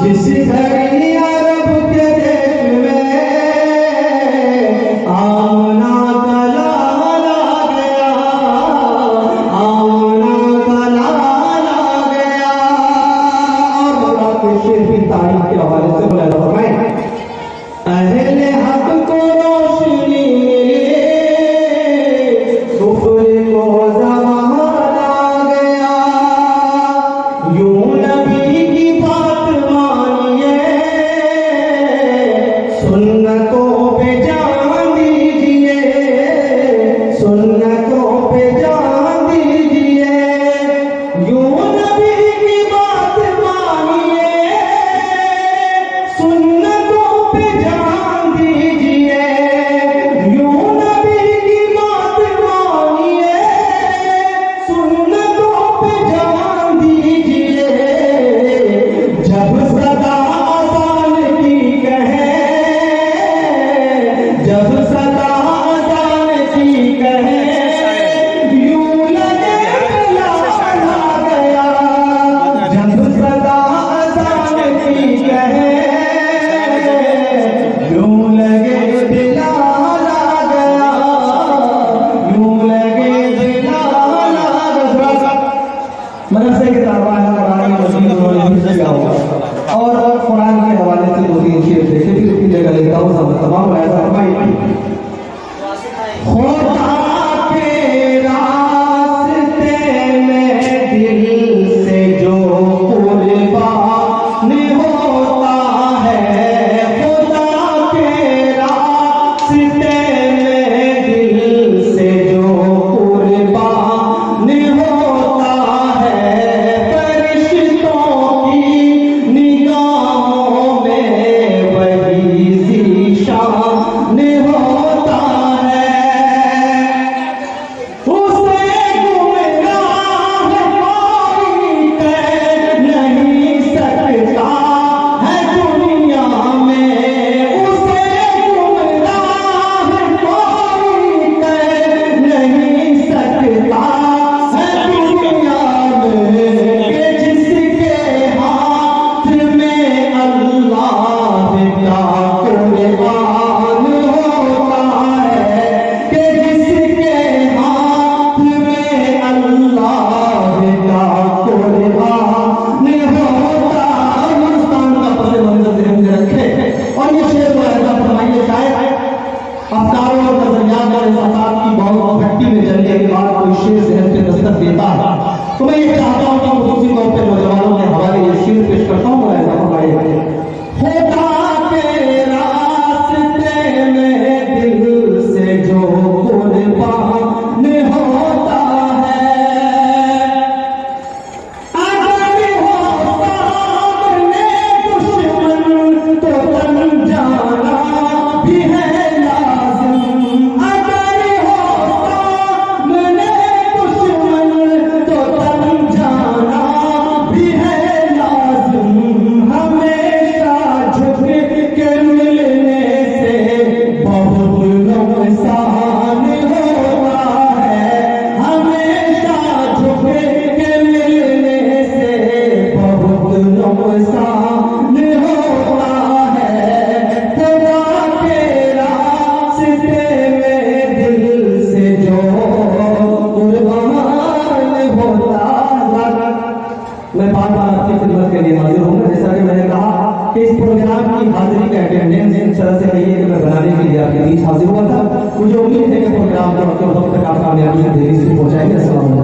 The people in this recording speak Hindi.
जिस घड़ी अरब के देश में आमना का लाला गया, आमना का लाला गया। और आपके शेर की तारीफ के हवाले से बोला जाता है, अहले हक को रोशनी मिली, कुफ्र को ज़माना गया। यूं नबी की बात मानिए, सुन्नतों पे जान दीजिए, सुन्नतों पे जान दीजिए। यूं नबी की बात मानिए, सुन्नतों पे जान दीजिए। यूं नबी की बात मानिए, सुन्नतों पे जान दीजिए। जब सदा अज़ान की कहे, जब सदा अज़ान की कहे, यूं लगे लाला गया। जब सदा अज़ान की कहे, यूं लगे दिलाला गया, यूं लगे दिलाला गया। मदरसे के तालबा है कुरान मजीद उन्होंने भी किया होगा और कुरान के हवाले से दो तीन शेर देखे, फिर उसकी जगह लेता हूँ सब तमाम ऐसा फरमाइए। खुदा के रास्ते में दिल से जो कुर्बान होता है, खुदा के रास्ते में दिल से जो कुर्बान होता है, फरिश्तों की निगाहों में वही ज़ीशान होता है। उसे गुमराह कोई कर नहीं सकता है दुनिया में, उसे गुमराह कोई कर नहीं सकता है दुनिया में। कि जिसके हाथ में अल्लाह का कुर्बान होता है, कि जिसके हाथ में अल्लाह का कुर्बान होता है। हिंदुस्तान का पसे मंजर ज़हन में रखे और ये शेर को ऐसा फरमाइए, शायद अफकारों और नजरियात और एहसासात की बहुत भट्टी में जलने के बाद कोई शेर ज़हन पे दस्तक देता है। तो मैं ये चाहता हूँ कि खुसूसी तौर पर नौजवानों के हवाले ये शेर पेश करता हूँ। ऐसा फरमाइए, खुदा के रास्ते में दिल से जो कुर्बान होता है, अगर हो सामने दुश्मन तो तन जाना भी है लाज़िम। अगर हो सामने दुश्मन तो तन जाना भी है लाज़िम। हमेशा झुक के मिलने से बहुत नुकसान होता है, हमेशा झुक के मिलने से बहुत नुकसान होता है। खुदा के रास्ते में दिल से जो कुर्बान होता है। मैं बार बार आपकी खिदमत के लिए हाजिर हूँ। जैसा कि मैंने कहा कि इस प्रोग्राम की हाजिरी का अटेंडेंस इस तरह से कहिए कि मैं बनाने के लिए आपके बीच हाजिर हुआ था। मुझे उम्मीद है कि प्रोग्राम को वक्त तक आप कामयाबी से देरी से पहुंचाएंगे। अस्सलाम वालेकुम।